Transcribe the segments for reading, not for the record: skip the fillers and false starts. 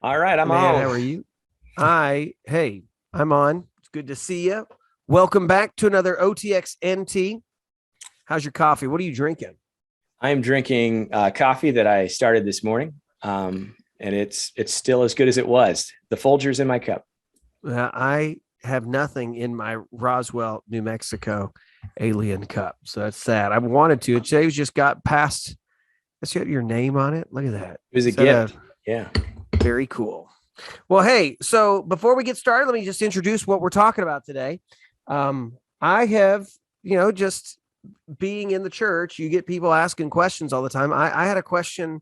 All right, I'm Man, on. how are you? Hey, I'm on. It's good to see you. Welcome back to another OTXNT. How's your coffee? What are you drinking? I am drinking coffee that I started this morning, and it's still as good as it was. The Folgers in my cup. I have nothing in my Roswell, New Mexico alien cup. So that's sad. I wanted to. Today's just got past. It's got your name on it. Look at that. It was a Is that a gift. Yeah. very cool? Well, hey, so before we get started, let me just introduce what we're talking about today. I have, just being in the church, you get people asking questions all the time. I had a question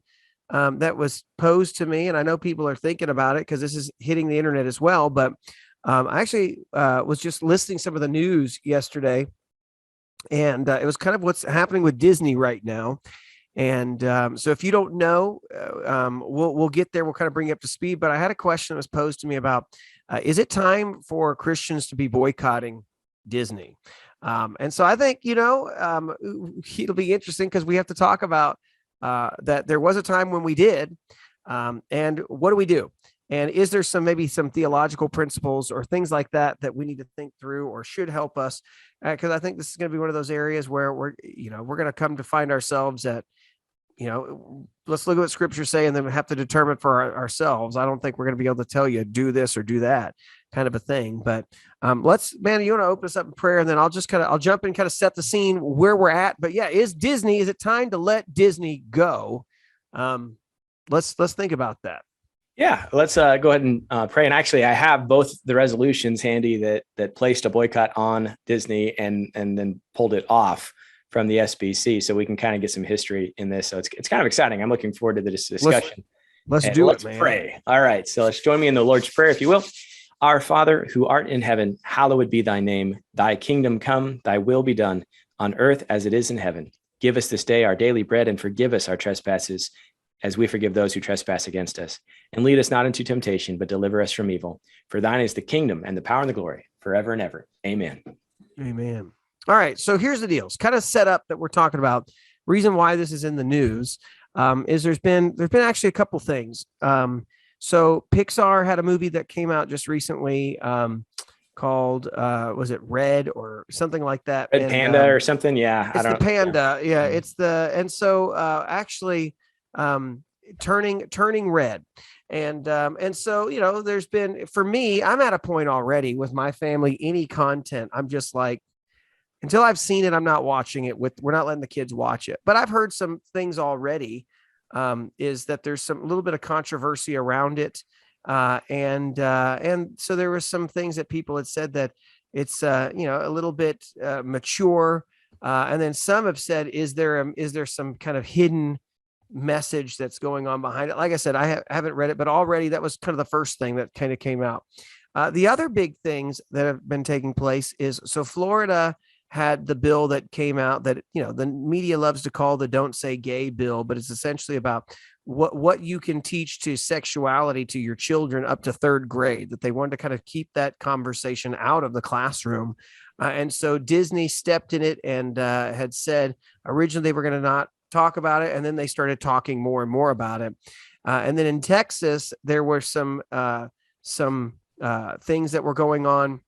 that was posed to me, and I know people are thinking about it because this is hitting the internet as well. But I actually was just listening some of the news yesterday, and it was kind of what's happening with Disney right now. And so, if you don't know, we'll get there. We'll kind of bring you up to speed. But I had a question that was posed to me about: is it time for Christians to be boycotting Disney? And so, I think it'll be interesting because we have to talk about that. There was a time when we did, and what do we do? And is there maybe some theological principles or things like that we need to think through or should help us? Because I think this is going to be one of those areas where we're going to come to find ourselves at let's look at what scriptures say and then we have to determine for ourselves. I don't think we're going to be able to tell you do this or do that kind of a thing. But man, you want to open us up in prayer and then I'll jump in, kind of set the scene where we're at. But yeah, is it time to let Disney go? Let's think about that. Yeah, let's go ahead and pray. And actually, I have both the resolutions handy that placed a boycott on Disney and then pulled it off from the SBC, so we can kind of get some history in this. So it's kind of exciting. I'm looking forward to this discussion. Let's And do let's it, man. pray. All right, so let's join me in the Lord's Prayer, if you will. Our Father, who art in heaven, hallowed be thy name. Thy kingdom come, thy will be done, on earth as it is in heaven. Give us this day our daily bread, and forgive us our trespasses, as we forgive those who trespass against us. And lead us not into temptation, but deliver us from evil. For thine is the kingdom and the power and the glory, forever and ever. Amen. Amen. All right. So here's the deal. It's kind of set up that we're talking about. Reason why this is in the news is there's been actually a couple things. So Pixar had a movie that came out just recently called was it Red or something like that? Red Panda or something. Yeah, I It's the don't know. panda. Yeah, it's the and so actually turning red. And so there's been, for me, I'm at a point already with my family, any content, I'm just like, until I've seen it, I'm not watching it. We're not letting the kids watch it. But I've heard some things already. Is that there's some little bit of controversy around it, and so there was some things that people had said that it's a little bit mature, and then some have said, is there some kind of hidden message that's going on behind it? Like I said, I haven't read it, but already that was kind of the first thing that kind of came out. The other big things that have been taking place is, so Florida had the bill that came out that the media loves to call the "Don't Say Gay" bill, but it's essentially about what you can teach to sexuality to your children up to third grade. That they wanted to kind of keep that conversation out of the classroom, and so Disney stepped in it and had said originally they were going to not talk about it, and then they started talking more and more about it. And then in Texas, there were some things that were going on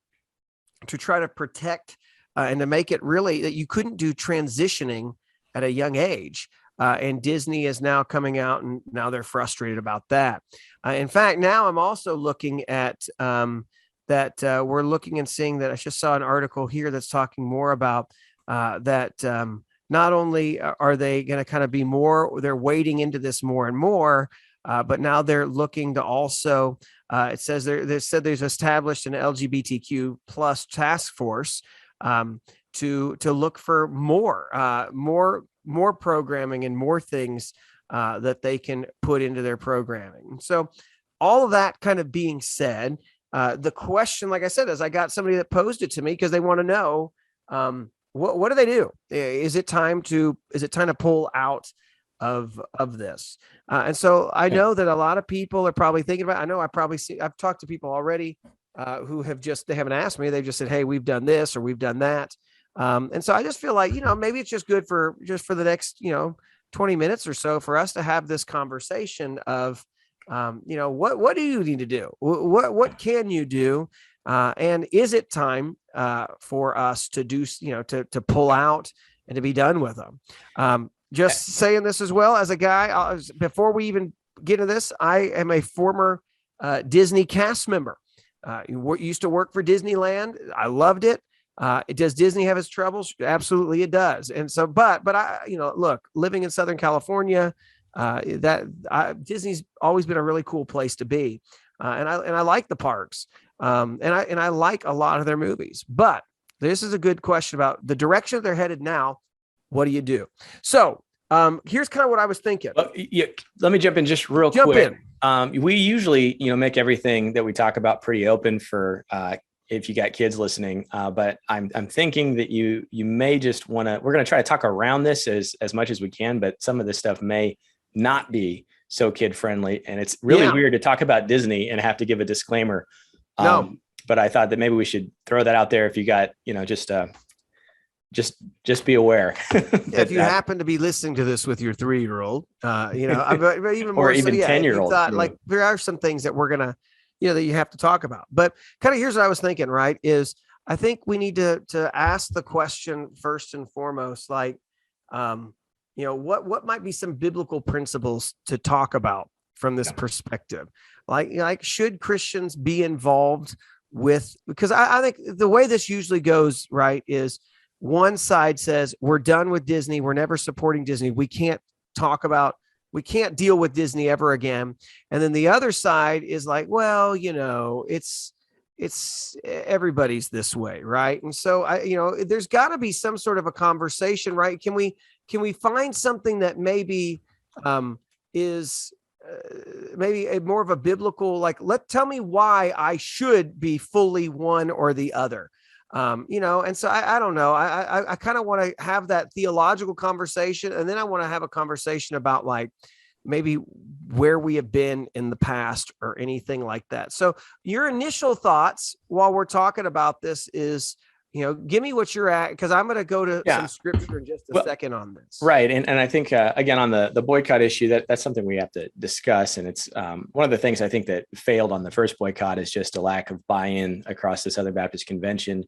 to try to protect and to make it really that you couldn't do transitioning at a young age. And Disney is now coming out and now they're frustrated about that. In fact, now I'm also looking at that we're looking and seeing that I just saw an article here that's talking more about that not only are they going to kind of be more, they're wading into this more and more, but now they're looking to also, it says they said there's established an LGBTQ plus task force to look for more programming and more things that they can put into their programming. So all of that kind of being said, the question, like I said, is I got somebody that posed it to me because they want to know what do they do? Is it time to pull out of this? And so I know that a lot of people are probably thinking about. I know I've talked to people already who they haven't asked me. They've just said, hey, we've done this or we've done that. And so I just feel like, maybe it's just good for the next, 20 minutes or so for us to have this conversation of What do you need to do? What can you do? And is it time for us to do, to pull out and to be done with them? Just saying this as well as a guy, before we even get into this, I am a former Disney cast member. Used to work for Disneyland. I loved it. Does Disney have its troubles? Absolutely, it does. And so, but I, look, living in Southern California, Disney's always been a really cool place to be, and I like the parks, and I like a lot of their movies. But this is a good question about the direction they're headed now. What do you do? So here's kind of what I was thinking. Let me jump in just real quick. We usually, make everything that we talk about pretty open for if you got kids listening. But I'm thinking that you may just want to. We're going to try to talk around this as much as we can, but some of this stuff may not be so kid friendly, and it's really weird to talk about Disney and have to give a disclaimer. No, but I thought that maybe we should throw that out there. If you got, just be aware. If you happen to be listening to this with your 3-year-old, even more, or even 10-year-old, like there are some things that we're gonna, that you have to talk about. But kind of here's what I was thinking. Right, is I think we need to ask the question first and foremost, like, what might be some biblical principles to talk about from this perspective? Like should Christians be involved with? Because I think the way this usually goes, right, is one side says, we're done with Disney. We're never supporting Disney. We can't deal with Disney ever again. And then the other side is like, well, it's everybody's this way. Right. And so there's gotta be some sort of a conversation, right? Can we find something that maybe is maybe a more of a biblical, like, tell me why I should be fully one or the other. And so I don't know. I kind of want to have that theological conversation. And then I want to have a conversation about like maybe where we have been in the past or anything like that. So your initial thoughts while we're talking about this is, give me what you're at, because I'm going to go to some scripture in just a second on this. Right. And I think, again, on the boycott issue, that's something we have to discuss. And it's one of the things I think that failed on the first boycott is just a lack of buy-in across the Southern Baptist Convention,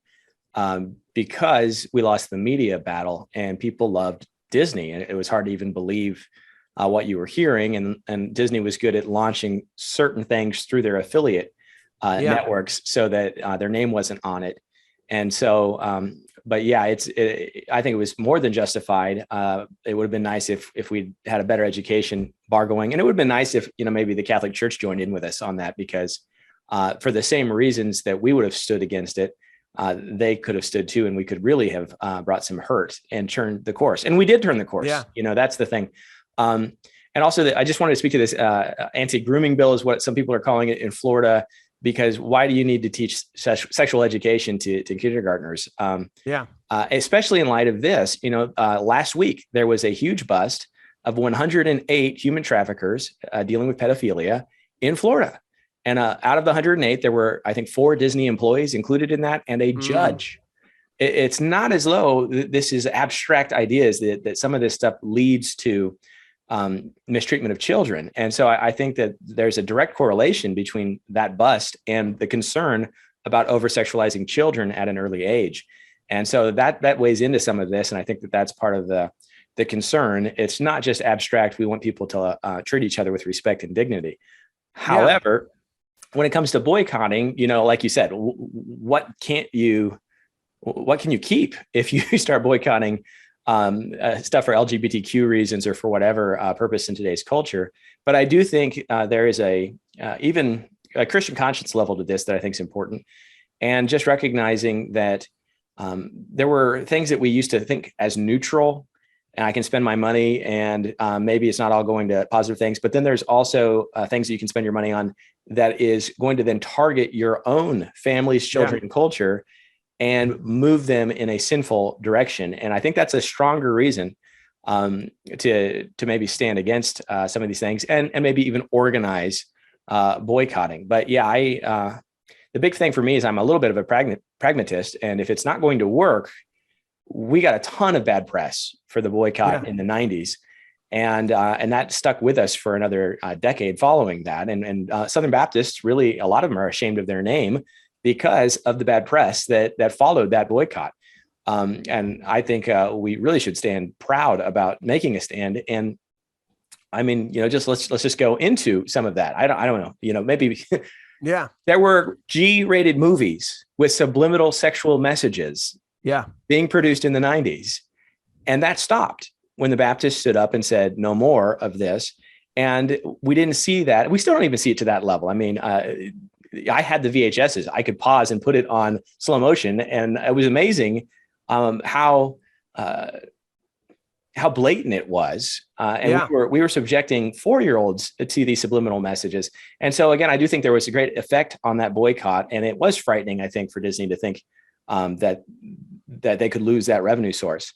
because we lost the media battle and people loved Disney. And it was hard to even believe what you were hearing. And Disney was good at launching certain things through their affiliate networks so that their name wasn't on it. And so, but yeah, I think it was more than justified. It would have been nice if we'd had a better education bar going. And it would have been nice if, maybe the Catholic Church joined in with us on that, because for the same reasons that we would have stood against it, they could have stood too. And we could really have brought some hurt and turned the course. And we did turn the course. Yeah. That's the thing. And also I just wanted to speak to this anti-grooming bill is what some people are calling it in Florida. Because why do you need to teach sexual education to kindergartners? Especially in light of this, last week, there was a huge bust of 108 human traffickers dealing with pedophilia in Florida. And out of the 108, there were, I think, 4 Disney employees included in that and a judge. It's not as though this is abstract ideas that some of this stuff leads to mistreatment of children. And so I think that there's a direct correlation between that bust and the concern about over-sexualizing children at an early age. And so that weighs into some of this. And I think that that's part of the concern. It's not just abstract. We want people to treat each other with respect and dignity. However, when it comes to boycotting, like you said, what can you keep if you start boycotting stuff for LGBTQ reasons or for whatever purpose in today's culture? But I do think there is even a Christian conscience level to this that I think is important. And just recognizing that there were things that we used to think as neutral, and I can spend my money and maybe it's not all going to positive things, but then there's also things that you can spend your money on that is going to then target your own family's children and culture and move them in a sinful direction. And I think that's a stronger reason to maybe stand against some of these things and maybe even organize boycotting. But yeah, the big thing for me is I'm a little bit of a pragmatist. And if it's not going to work, we got a ton of bad press for the boycott in the 90s. And that stuck with us for another decade following that. And Southern Baptists, really, a lot of them are ashamed of their name because of the bad press that followed that boycott. And I think we really should stand proud about making a stand. And I mean, just let's just go into some of that. I don't know, maybe yeah, there were G-rated movies with subliminal sexual messages being produced in the 90s. And that stopped when the Baptists stood up and said, no more of this. And we didn't see that. We still don't even see it to that level. I mean, I had the VHSs. I could pause and put it on slow motion. And it was amazing how blatant it was. And we were subjecting 4-year-olds to these subliminal messages. And so, again, I do think there was a great effect on that boycott. And it was frightening, I think, for Disney to think that they could lose that revenue source.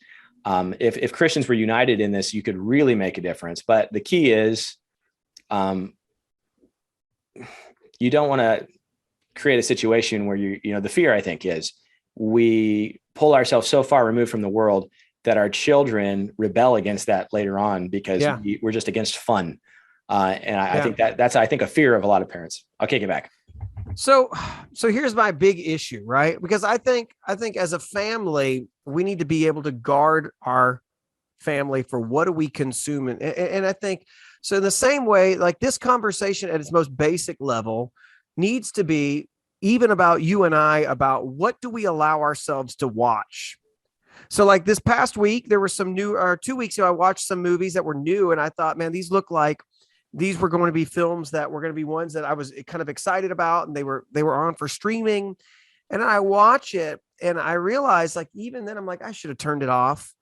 If Christians were united in this, you could really make a difference. But the key is you don't want to create a situation where the fear, I think, is we pull ourselves so far removed from the world that our children rebel against that later on because we're just against fun. And I think that's a fear of a lot of parents. I'll kick it back. So here's my big issue, right? Because I think as a family, we need to be able to guard our family for what do we consume. And I think, so in the same way, like this conversation at its most basic level needs to be even about you and I, about what do we allow ourselves to watch? So like this past week, there were some 2 weeks ago, I watched some movies that were new. And I thought, man, these look like these were going to be films that were going to be ones that I was kind of excited about. And they were on for streaming. And I watch it and I realized, like, even then I'm like, I should have turned it off.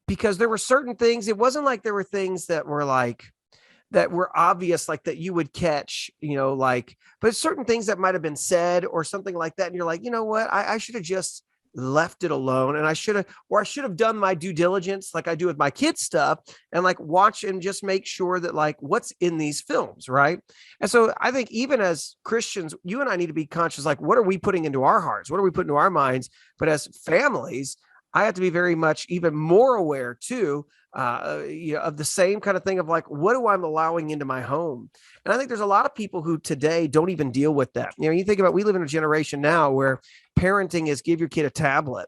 Because there were certain things, it wasn't like there were things that were obvious, like that you would catch, but certain things that might've been said or something like that. And you're like, you know what, I should have just left it alone. And I should have done my due diligence, like I do with my kids stuff, and like watch and just make sure that like what's in these films. Right. And so I think even as Christians, you and I need to be conscious, like, what are we putting into our hearts? What are we putting into our minds? But as families, I have to be very much even more aware too, of the same kind of thing of like, what do I'm allowing into my home? And I think there's a lot of people who today don't even deal with that. You think about, we live in a generation now where parenting is give your kid a tablet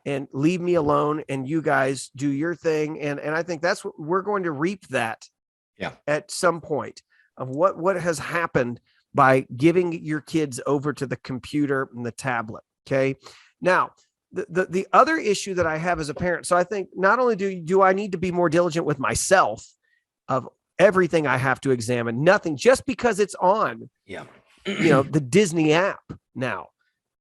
and leave me alone and you guys do your thing. And I think that's what we're going to reap that at some point of what has happened by giving your kids over to the computer and the tablet. Okay. Now, the other issue that I have as a parent, so I think not only do I need to be more diligent with myself of everything I have to examine, nothing just because it's on, the Disney app now,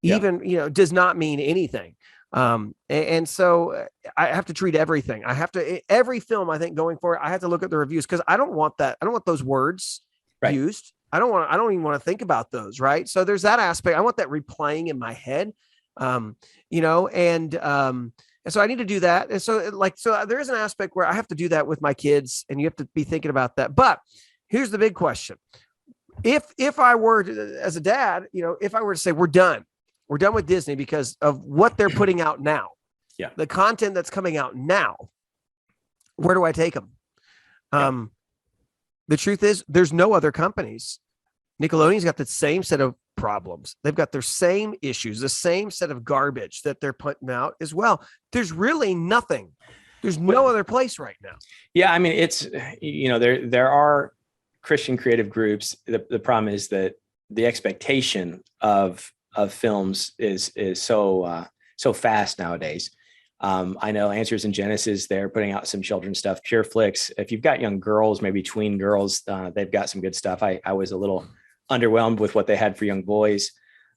even, does not mean anything. And so I have to treat everything. I have to, every film, I think going forward, I have to look at the reviews because I don't want that. I don't want those words used. I don't even want to think about those. Right. So there's that aspect. I want that replaying in my head. And so I need to do that. And so there is an aspect where I have to do that with my kids and you have to be thinking about that. But here's the big question. If I were to, as a dad, if I were to say, we're done with Disney because of what they're putting out now, the content that's coming out now, where do I take them? The truth is there's no other companies. Nickelodeon's got the same set of problems. They've got their same issues, the same set of garbage that they're putting out as well. There's really nothing. There's no other place right now. Yeah. I mean, it's, there are Christian creative groups. The problem is that the expectation of films is so fast nowadays. I know Answers in Genesis, they're putting out some children's stuff. Pure Flix, if you've got young girls, maybe tween girls, they've got some good stuff. I was a little underwhelmed with what they had for young boys.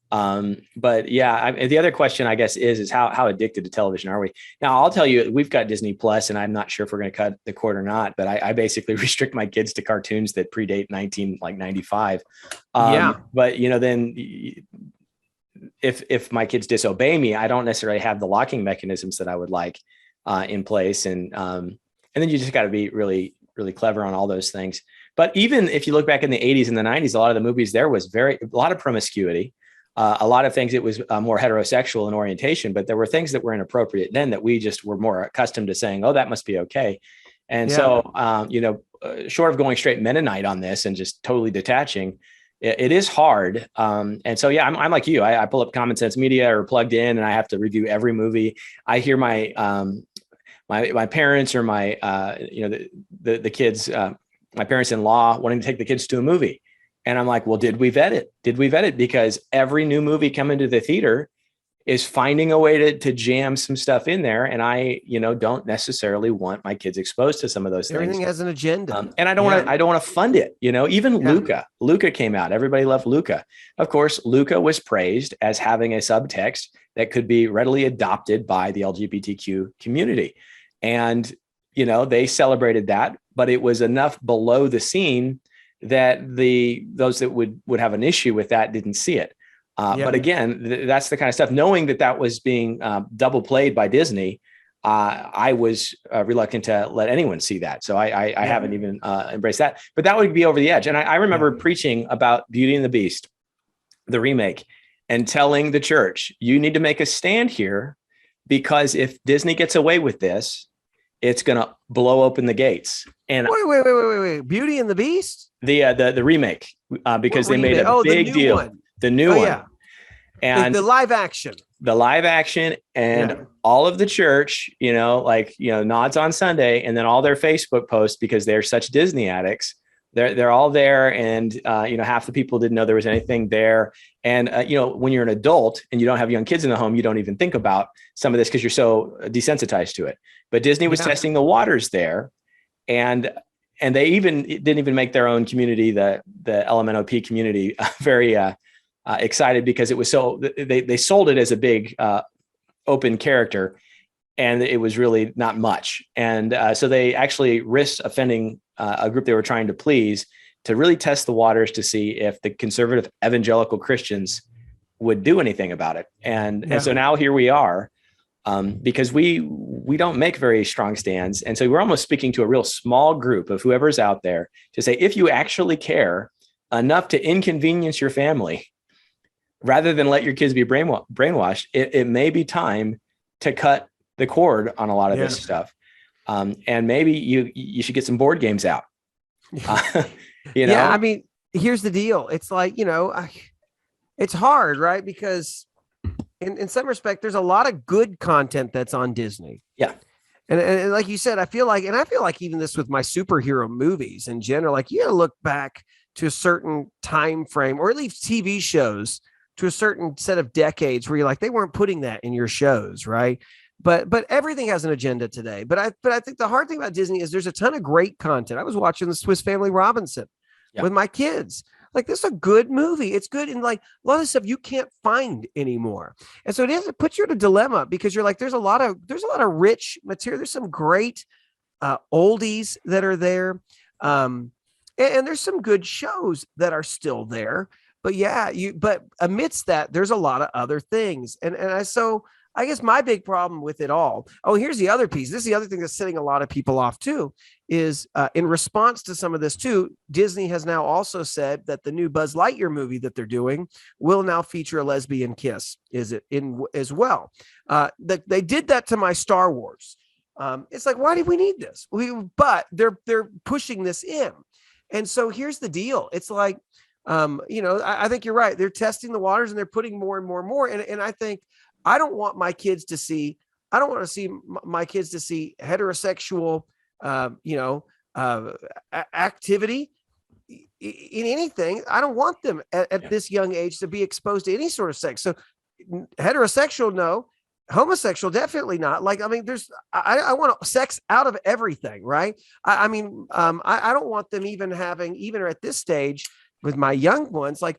But the other question, I guess, is how addicted to television are we? Now, I'll tell you, we've got Disney Plus, and I'm not sure if we're going to cut the cord or not, but I basically restrict my kids to cartoons that predate 1995. But, then if my kids disobey me, I don't necessarily have the locking mechanisms that I would like in place. And then you just got to be really, really clever on all those things. But even if you look back in the 80s and the 90s, a lot of the movies, there was a lot of promiscuity, a lot of things. It was more heterosexual in orientation, but there were things that were inappropriate then that we just were more accustomed to saying, oh, that must be okay. And Yeah. so, short of going straight Mennonite on this and just totally detaching, it is hard. And so, yeah, I'm like you. I pull up Common Sense Media or Plugged In, and I have to review every movie. I hear my my parents or my the kids, my parents-in-law wanting to take the kids to a movie, and I'm like, well, did we vet it? Did we vet it? Because every new movie coming to the theater is finding a way to jam some stuff in there. And I, don't necessarily want my kids exposed to some of those Everything things. has an agenda. And I don't want to fund it. Even Luca came out. Everybody loved Luca. Of course, Luca was praised as having a subtext that could be readily adopted by the LGBTQ community. And, they celebrated that, but it was enough below the scene that those that would have an issue with that didn't see it. But again, that's the kind of stuff, knowing that was being double played by Disney. I was reluctant to let anyone see that. So I haven't even embraced that, but that would be over the edge. And I remember preaching about Beauty and the Beast, the remake, and telling the church, you need to make a stand here, because if Disney gets away with this, it's going to blow open the gates. And wait. Beauty and the Beast? The remake, because they made a big deal. One. The new one. Yeah. And the live action. And all of the church, nods on Sunday, and then all their Facebook posts, because they're such Disney addicts. They're all there. And, half the people didn't know there was anything there. And, when you're an adult and you don't have young kids in the home, you don't even think about some of this because you're so desensitized to it. But Disney was testing the waters there. And they didn't even make their own community, the LMNOP community, very excited, because it was so they sold it as a big open character, and it was really not much. And so they actually risked offending a group they were trying to please, to really test the waters to see if the conservative evangelical Christians would do anything about it. And so now here we are, because we don't make very strong stands. And so we're almost speaking to a real small group of whoever's out there to say, if you actually care enough to inconvenience your family, rather than let your kids be brainwashed, it may be time to cut the cord on a lot of this stuff. And maybe you should get some board games out. Yeah, I mean, here's the deal. It's like, it's hard, right? Because in some respect, there's a lot of good content that's on Disney. Yeah. And like you said, I feel like even this with my superhero movies in general, like you got to look back to a certain time frame, or at least TV shows, to a certain set of decades where you're like, they weren't putting that in your shows, right? But everything has an agenda today. But I think the hard thing about Disney is there's a ton of great content. I was watching the Swiss Family Robinson with my kids. Like, this is a good movie. It's good. And like a lot of stuff you can't find anymore. And so it puts you in a dilemma, because you're like, there's a lot of rich material. There's some great oldies that are there. And there's some good shows that are still there. But but amidst that, there's a lot of other things. So I guess my big problem with it all. Oh, here's the other piece. This is the other thing that's setting a lot of people off too, is in response to some of this too, Disney has now also said that the new Buzz Lightyear movie that they're doing will now feature a lesbian kiss. Is it in as well? That they did that to my Star Wars. It's like, why do we need this? But they're pushing this in. And so here's the deal. It's like, I think you're right. They're testing the waters, and they're putting more and more and more. And I think I don't want my kids to see heterosexual, activity in anything. I don't want them at this young age to be exposed to any sort of sex. So heterosexual, no. Homosexual, definitely not. Like, I mean, I want sex out of everything, right? I don't want them even at this stage with my young ones, like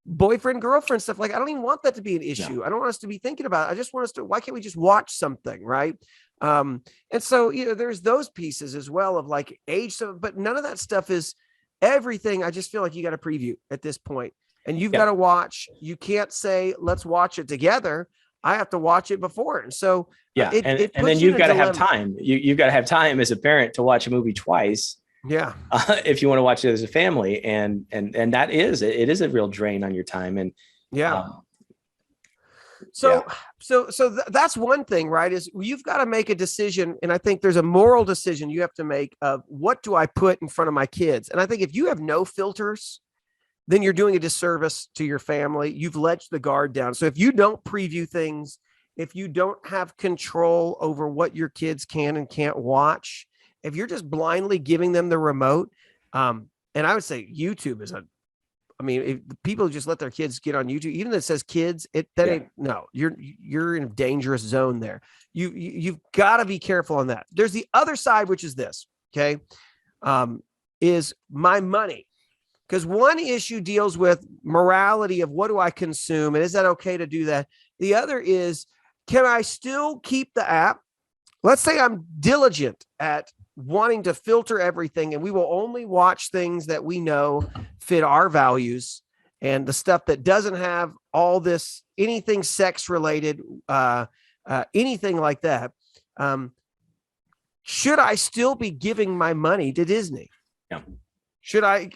boyfriend, girlfriend stuff. Like, I don't even want that to be an issue. No. I don't want us to be thinking about it. I just want us to, why can't we just watch something? Right. And so, there's those pieces as well of like age. So, but none of that stuff is everything. I just feel like you got to preview at this point, and you've got to watch. You can't say, let's watch it together. I have to watch it before. And so, and then you've got to have time. You've got to have time as a parent to watch a movie twice. Yeah. If you want to watch it as a family, and that is a real drain on your time. And So that's one thing, right? Is you've got to make a decision. And I think there's a moral decision you have to make of what do I put in front of my kids? And I think if you have no filters, then you're doing a disservice to your family. You've let the guard down. So if you don't preview things, if you don't have control over what your kids can and can't watch, if you're just blindly giving them the remote, and I would say YouTube is if people just let their kids get on YouTube, even if it says kids, you're in a dangerous zone there. You've got to be careful on that. There's the other side, which is this, okay, is my money. Because one issue deals with morality of what do I consume, and is that okay to do that? The other is, can I still keep the app? Let's say I'm diligent at wanting to filter everything, and we will only watch things that we know fit our values, and the stuff that doesn't have all this, anything sex related, anything like that. Should I still be giving my money to Disney? Yeah. Should I,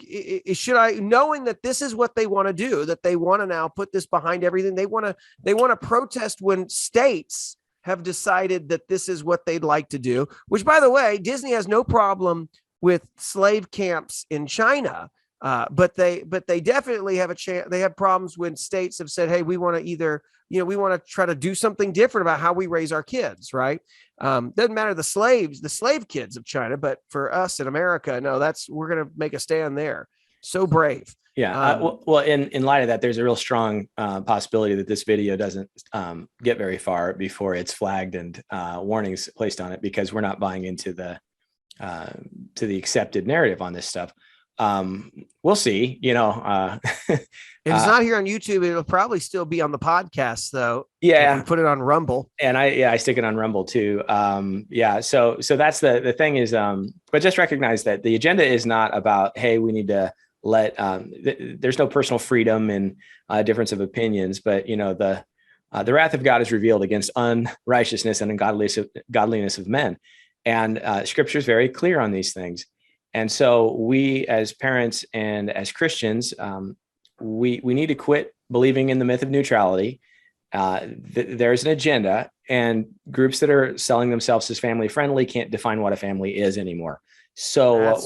knowing that this is what they want to do, that they want to now put this behind everything, they want to protest when states have decided that this is what they'd like to do, which, by the way, Disney has no problem with slave camps in China. But they definitely have they have problems when states have said, hey, we want to we want to try to do something different about how we raise our kids. Right. Doesn't matter the slave kids of China, but for us in America, no, we're going to make a stand there. So brave. Yeah. Well, in light of that, there's a real strong possibility that this video doesn't get very far before it's flagged and warnings placed on it, because we're not buying into the accepted narrative on this stuff. We'll see, if it's not here on YouTube, it'll probably still be on the podcast though. Yeah. Put it on Rumble. And I stick it on Rumble too. So that's the thing is, but just recognize that the agenda is not about, hey, we need to let, there's no personal freedom and difference of opinions, but the wrath of God is revealed against unrighteousness and ungodliness of men. And scripture is very clear on these things. And so we as parents and as Christians, we need to quit believing in the myth of neutrality. There's an agenda, and groups that are selling themselves as family friendly can't define what a family is anymore. So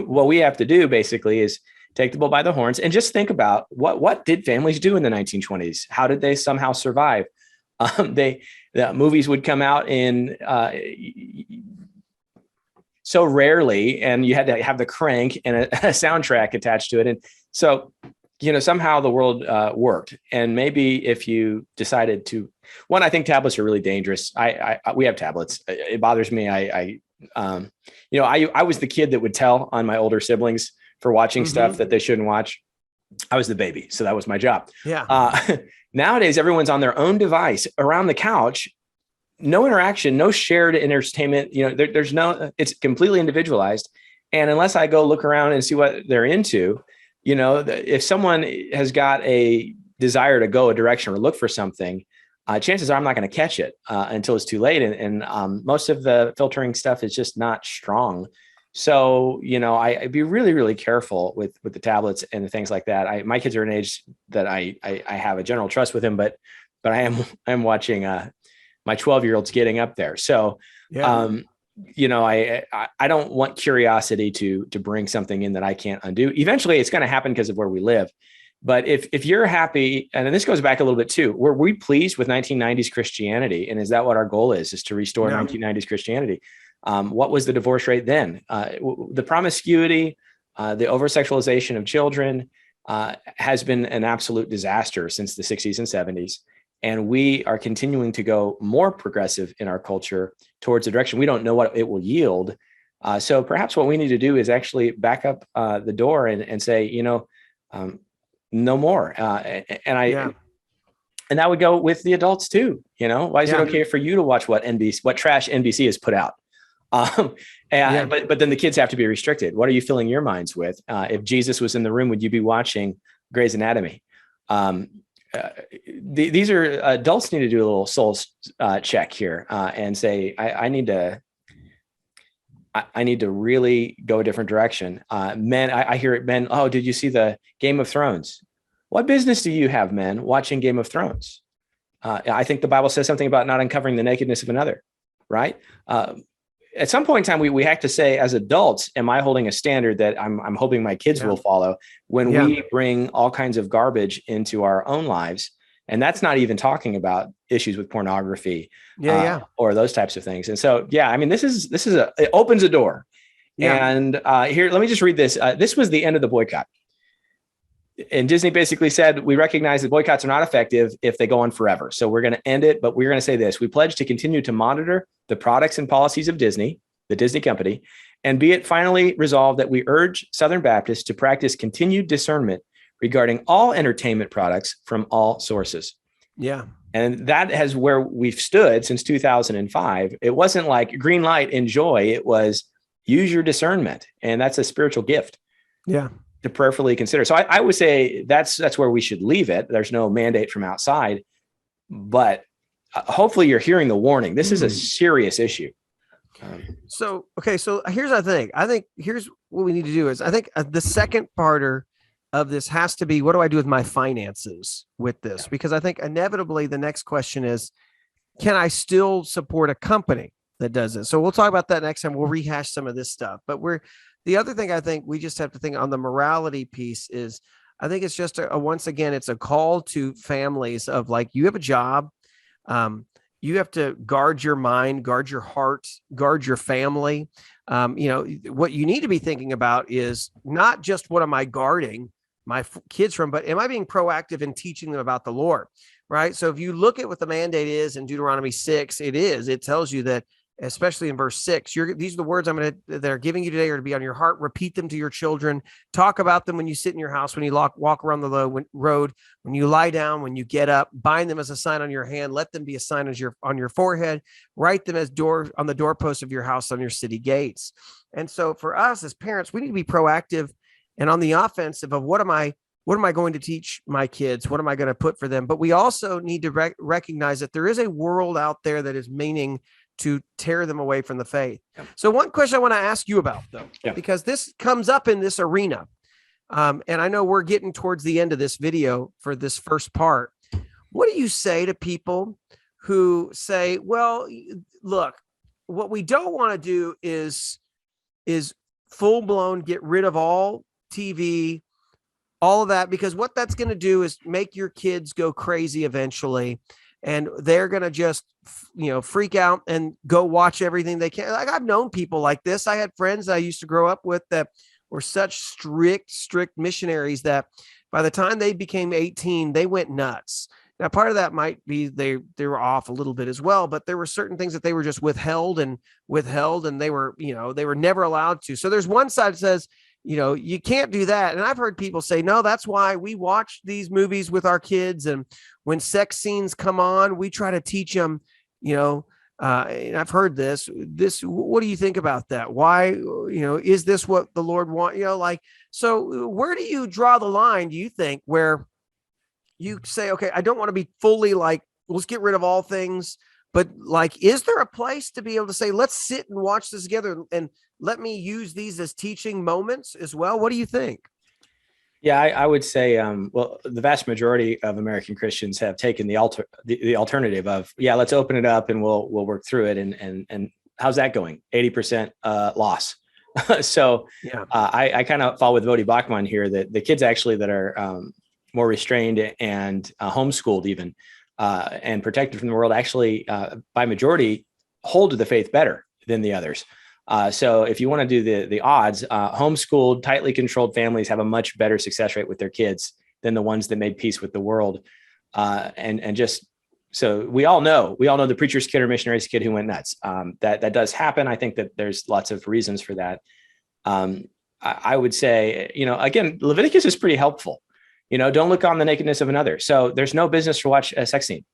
what we have to do basically is take the bull by the horns and just think about what did families do in the 1920s? How did they somehow survive? The movies would come out in so rarely, and you had to have the crank and a soundtrack attached to it. And so, somehow the world worked. And maybe if you decided to, I think tablets are really dangerous. We have tablets. It bothers me. I was the kid that would tell on my older siblings for watching stuff that they shouldn't watch. I was the baby, so that was my job. Yeah. Nowadays, everyone's on their own device around the couch. No interaction, no shared entertainment. There's no, it's completely individualized. And unless I go look around and see what they're into, if someone has got a desire to go a direction or look for something, chances are I'm not going to catch it until it's too late. And most of the filtering stuff is just not strong. So, I'd be really, really careful with the tablets and the things like that. My kids are an age that I have a general trust with them, but I am watching my 12-year-old's getting up there. So, yeah. I don't want curiosity to bring something in that I can't undo. Eventually it's going to happen because of where we live. But if you're happy, and this goes back a little bit too, were we pleased with 1990s Christianity? And is that what our goal is to restore 1990s Christianity? What was the divorce rate then? The promiscuity, the over-sexualization of children has been an absolute disaster since the 60s and 70s. And we are continuing to go more progressive in our culture towards a direction we don't know what it will yield. So perhaps what we need to do is actually back up the door and say, no more. And that would go with the adults too. Why is it okay for you to watch what trash NBC has put out? But then the kids have to be restricted. What are you filling your minds with? If Jesus was in the room, would you be watching Grey's Anatomy? These are adults need to do a little soul check here and say, I need to really go a different direction. Men, I hear it, men. Oh, did you see the Game of Thrones? What business do you have, men, watching Game of Thrones? I think the Bible says something about not uncovering the nakedness of another, right? At some point in time, we have to say, as adults, am I holding a standard that I'm hoping my kids will follow when we bring all kinds of garbage into our own lives? And that's not even talking about issues with pornography, or those types of things. And so, I mean, it opens a door. And here, let me just read this. This was the end of the boycott. And Disney basically said, we recognize that boycotts are not effective if they go on forever. So we're going to end it, but we're going to say this. We pledge to continue to monitor the products and policies of Disney, the Disney company, and be it finally resolved that we urge Southern Baptists to practice continued discernment regarding all entertainment products from all sources. Yeah. And that has where we've stood since 2005. It wasn't like green light, enjoy. It was use your discernment. And that's a spiritual gift. Yeah. To prayerfully consider. So I would say that's where we should leave it. There's no mandate from outside, but hopefully you're hearing the warning. This is a serious issue. So here's the thing. I think here's what we need to do is I think the second parter of this has to be, what do I do with my finances with this? Because I think inevitably the next question is, can I still support a company that does it? So we'll talk about that next time. We'll rehash some of this stuff, but the other thing I think we just have to think on the morality piece is, I think it's just once again, it's a call to families of like, you have a job. You have to guard your mind, guard your heart, guard your family. What you need to be thinking about is not just what am I guarding my kids from, but am I being proactive in teaching them about the Lord? Right. So if you look at what the mandate is in Deuteronomy 6, it tells you that, especially in verse 6, these are the words that are giving you today are to be on your heart. Repeat them to your children. Talk about them when you sit in your house, when you walk around the road, when you lie down, when you get up. Bind them as a sign on your hand. Let them be a sign on your forehead. Write them as on the doorpost of your house, on your city gates. And so for us as parents, we need to be proactive and on the offensive of what am I going to teach my kids? What am I going to put for them? But we also need to recognize that there is a world out there that is meaning to tear them away from the faith. So one question I want to ask you about, though, because this comes up in this arena, and I know we're getting towards the end of this video for this first part. What do you say to people who say, well, look, what we don't want to do is full blown get rid of all TV, all of that, because what that's going to do is make your kids go crazy eventually. And they're going to just, freak out and go watch everything they can. Like, I've known people like this. I had friends I used to grow up with that were such strict missionaries that by the time they became 18, they went nuts. Now, part of that might be they were off a little bit as well, but there were certain things that they were just withheld and they were never allowed to. So there's one side that says, you can't do that. And I've heard people say, no, that's why we watch these movies with our kids. And when sex scenes come on, we try to teach them, and I've heard this, what do you think about that? Why, is this what the Lord wants? So where do you draw the line, do you think, where you say, okay, I don't want to be fully like, let's get rid of all things, but like, is there a place to be able to say, let's sit and watch this together and let me use these as teaching moments as well? What do you think? Yeah, I would say, the vast majority of American Christians have taken the alternative of, let's open it up and we'll work through it. And how's that going? 80% loss. So I kind of fall with Vodi Bachman here that the kids actually that are more restrained and homeschooled even and protected from the world actually by majority hold to the faith better than the others. So if you want to do the odds, homeschooled, tightly controlled families have a much better success rate with their kids than the ones that made peace with the world. And just so we all know the preacher's kid or missionary's kid who went nuts. That does happen. I think that there's lots of reasons for that. I would say, again, Leviticus is pretty helpful. Don't look on the nakedness of another. So there's no business to watch a sex scene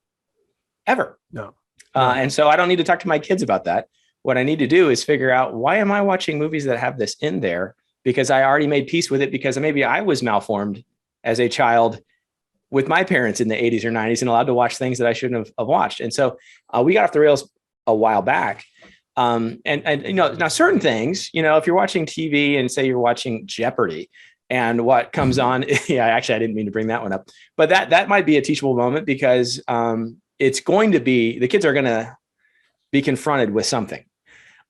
ever. No. And so I don't need to talk to my kids about that. What I need to do is figure out, why am I watching movies that have this in there? Because I already made peace with it, because maybe I was malformed as a child with my parents in the 80s or 90s and allowed to watch things that I shouldn't have watched. And so we got off the rails a while back. And now certain things, if you're watching TV and say you're watching Jeopardy and what comes on, actually, I didn't mean to bring that one up, but that might be a teachable moment because it's going to be, the kids are going to be confronted with something.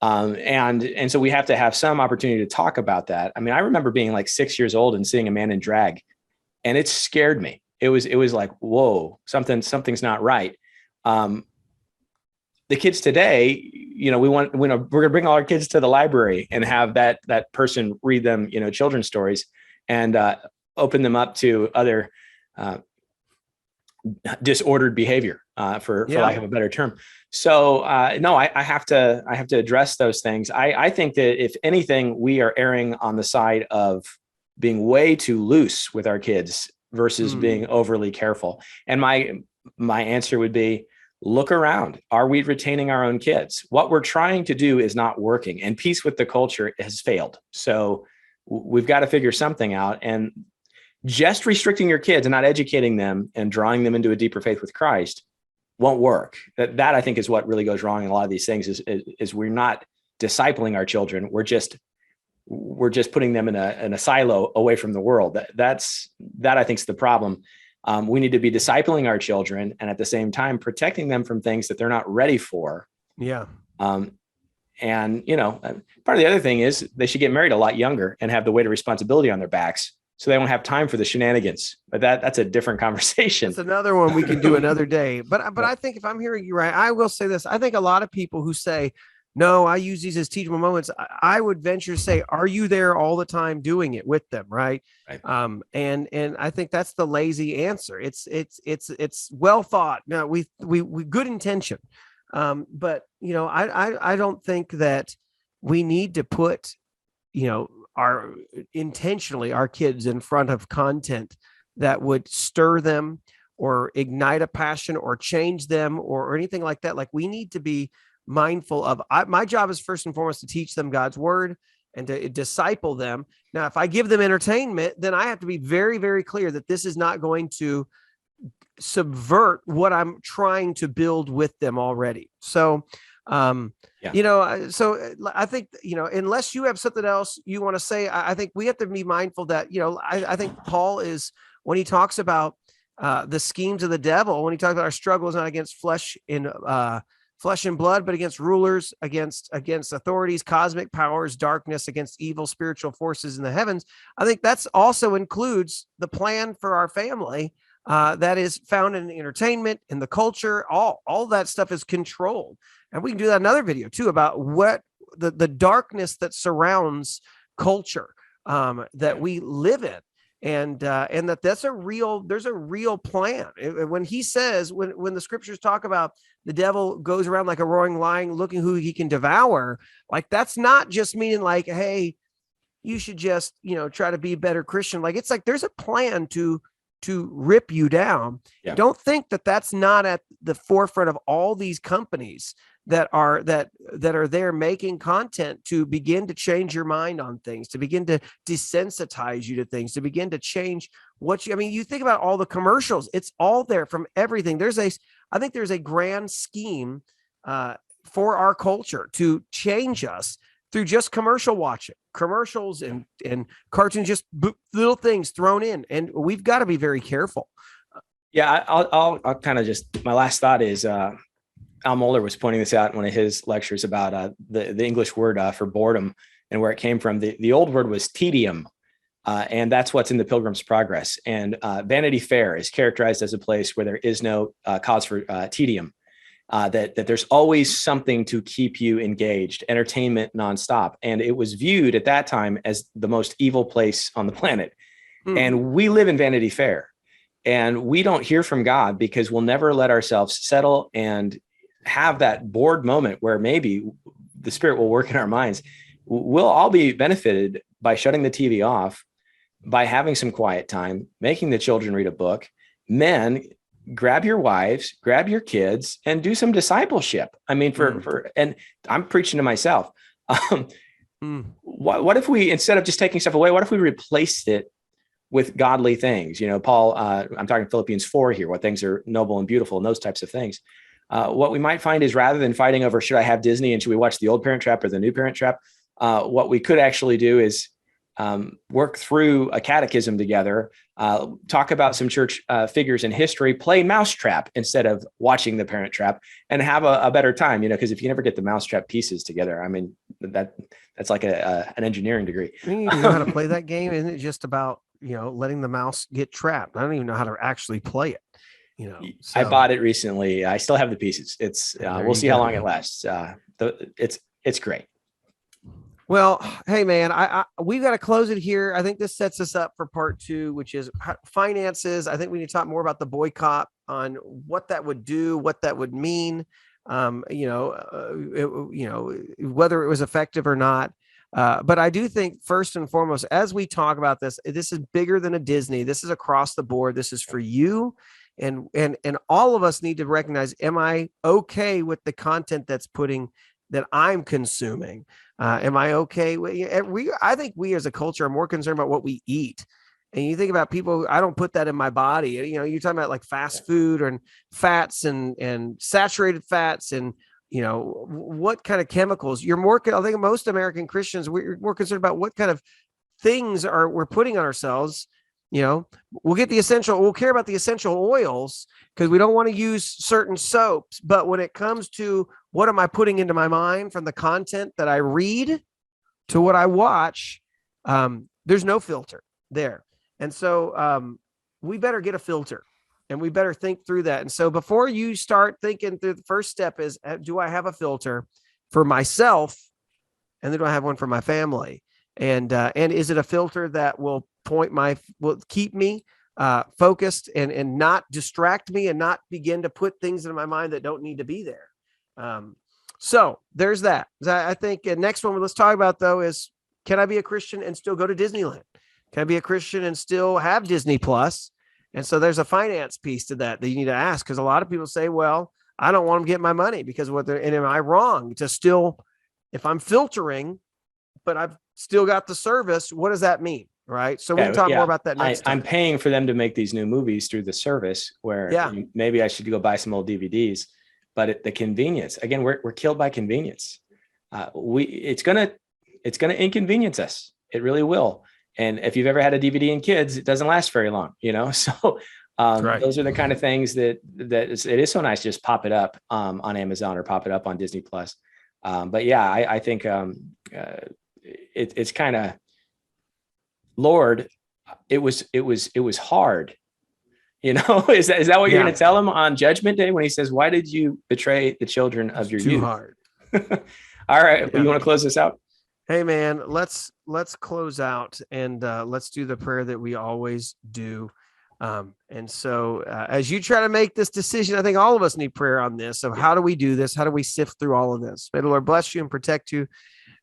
And so we have to have some opportunity to talk about that. I mean, I remember being like 6 years old and seeing a man in drag, and it scared me. It was like, whoa, something's not right. The kids today, we're going to bring all our kids to the library and have that person read them, children's stories, and open them up to other disordered behavior, for lack of a better term. So no, I have to address those things. I think that if anything, we are erring on the side of being way too loose with our kids versus being overly careful. And my answer would be, look around. Are we retaining our own kids? What we're trying to do is not working, and peace with the culture has failed. So we've got to figure something out. And just restricting your kids and not educating them and drawing them into a deeper faith with Christ won't work. That I think is what really goes wrong in a lot of these things is we're not discipling our children. We're just putting them in a silo away from the world. That I think is the problem. We need to be discipling our children and at the same time protecting them from things that they're not ready for. Yeah. And part of the other thing is they should get married a lot younger and have the weight of responsibility on their backs, so they don't have time for the shenanigans. But that's a different conversation. That's another one we can do another day. But I think if I'm hearing you right, I will say this. I think a lot of people who say, no, I use these as teachable moments, I would venture to say, are you there all the time doing it with them? Right. And I think that's the lazy answer. It's well thought. No, we good intention. But I don't think that we need to put, our kids in front of content that would stir them or ignite a passion or change them or anything like that. Like, we need to be mindful of, my job is first and foremost to teach them God's word and to disciple them. Now, if I give them entertainment, then I have to be very, very clear that this is not going to subvert what I'm trying to build with them already. So, so I think, unless you have something else you want to say, I think we have to be mindful that, I think Paul is, when he talks about the schemes of the devil, when he talks about our struggle is not against flesh and blood, but against rulers, against authorities, cosmic powers, darkness, against evil spiritual forces in the heavens. I think that's also includes the plan for our family that is found in entertainment, in the culture. All that stuff is controlled. And we can do that another video too, about what the darkness that surrounds culture that we live in. And there's a real plan. When he says, when the scriptures talk about the devil goes around like a roaring lion looking who he can devour, like, that's not just meaning like, hey, you should just, try to be a better Christian. Like, it's like, there's a plan to rip you down. Yeah. Don't think that that's not at the forefront of all these companies that are there making content to begin to change your mind on things, to begin to desensitize you to things, to begin to change you think about all the commercials. It's all there from everything. I think there's a grand scheme for our culture to change us through just commercial watching, commercials and cartoons, just little things thrown in. And we've got to be very careful. Yeah, I'll kind of just, my last thought is, Al Mohler was pointing this out in one of his lectures about the English word for boredom and where it came from. The old word was tedium, and that's what's in the Pilgrim's Progress. And Vanity Fair is characterized as a place where there is no cause for tedium, that there's always something to keep you engaged, entertainment nonstop. And it was viewed at that time as the most evil place on the planet. And we live in Vanity Fair, and we don't hear from God because we'll never let ourselves settle and have that bored moment where maybe the Spirit will work in our minds. We'll all be benefited by shutting the TV off, by having some quiet time, making the children read a book. Men, grab your wives, grab your kids, and do some discipleship. I mean, and I'm preaching to myself. What if we, instead of just taking stuff away, what if we replaced it with godly things? Paul, I'm talking Philippians 4 here, what things are noble and beautiful and those types of things. What we might find is, rather than fighting over, should I have Disney and should we watch the old Parent Trap or the new Parent Trap? What we could actually do is work through a catechism together, talk about some church figures in history, play mousetrap instead of watching the Parent Trap, and have a better time, because if you never get the mousetrap pieces together, I mean, that's like an engineering degree. I mean, you know how to play that game? Isn't it just about, letting the mouse get trapped? I don't even know how to actually play it. So, I bought it recently. I still have the pieces. It's we'll see how long it lasts. It's great. Well, hey man, we've got to close it here. I think this sets us up for part 2, which is finances. I think we need to talk more about the boycott, on what that would do, what that would mean, whether it was effective or not. But I do think, first and foremost, as we talk about this is bigger than a Disney. This is across the board. This is for you. And all of us need to recognize, am I okay with the content that I'm consuming? Am I okay? I think we as a culture are more concerned about what we eat. And you think about people, I don't put that in my body. You're talking about like fast food and fats and saturated fats and, what kind of chemicals. I think most American Christians, we're more concerned about what kind of things we're putting on ourselves. We'll care about the essential oils because we don't want to use certain soaps. But when it comes to what am I putting into my mind from the content that I read to what I watch, there's no filter there. And so we better get a filter, and we better think through that. And so before you start thinking through, the first step is, do I have a filter for myself? And then do I have one for my family? And is it a filter that will keep me focused and not distract me and not begin to put things in my mind that don't need to be there? So there's that. I think next one let's talk about, though, is, can I be a Christian and still go to Disneyland? Can I be a Christian and still have Disney Plus? And so there's a finance piece to that you need to ask, because a lot of people say, well, I don't want them to get my money because and am I wrong to still, if I'm filtering, but I've still got the service, what does that mean? Right. So we can talk more about that next time. I'm paying for them to make these new movies through the service, where maybe I should go buy some old DVDs, but the convenience, again, we're killed by convenience. It's going to inconvenience us. It really will. And if you've ever had a DVD in kids, it doesn't last very long, so those are the kind of things that it is so nice to just pop it up on Amazon or pop it up on Disney Plus. But yeah, I think it's kind of, Lord, it was hard, is that what you're going to tell him on Judgment Day when he says, why did you betray the children of your youth? Too hard. All right. You want to close this out? Hey man, let's close out, and let's do the prayer that we always do. And so as you try to make this decision, I think all of us need prayer on this. So how do we do this? How do we sift through all of this? May the Lord bless you and protect you.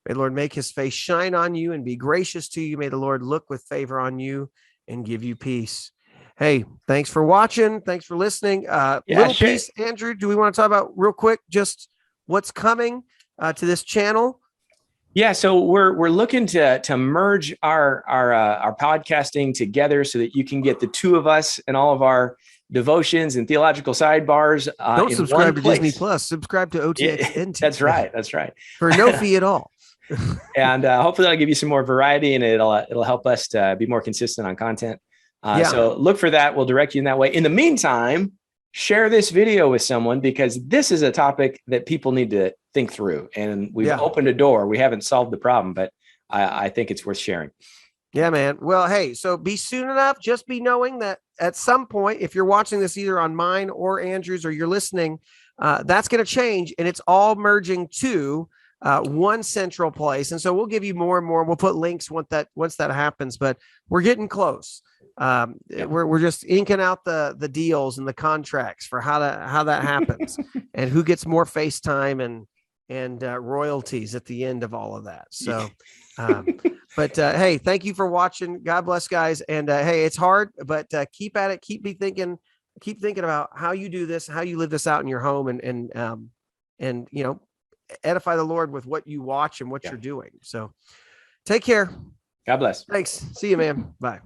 May the Lord make his face shine on you and be gracious to you. May the Lord look with favor on you and give you peace. Hey, thanks for watching. Thanks for listening. Piece, Andrew, do we want to talk about real quick just what's coming to this channel? Yeah, so we're looking to merge our podcasting together so that you can get the two of us and all of our devotions and theological sidebars. Don't subscribe to Disney Plus. Subscribe to OTXNT. That's right. That's right. For no fee at all. And hopefully that'll give you some more variety, and it'll help us to be more consistent on content. So look for that. We'll direct you in that way. In the meantime, share this video with someone, because this is a topic that people need to think through, and we've opened a door. We haven't solved the problem, but I think it's worth sharing. Yeah, man. Well, hey, so be soon enough. Just be knowing that at some point, if you're watching this either on mine or Andrew's, or you're listening, that's going to change, and it's all merging to one central place. And so we'll give you more and more. We'll put links once that happens, but we're getting close. We're just inking out the deals and the contracts for how that happens and who gets more FaceTime and royalties at the end of all of that. So, but hey, thank you for watching. God bless, guys. And hey, it's hard, but keep at it. Keep thinking about how you do this, how you live this out in your home, and edify the Lord with what you watch and what you're doing. So take care. God bless. Thanks. See you, man. Bye.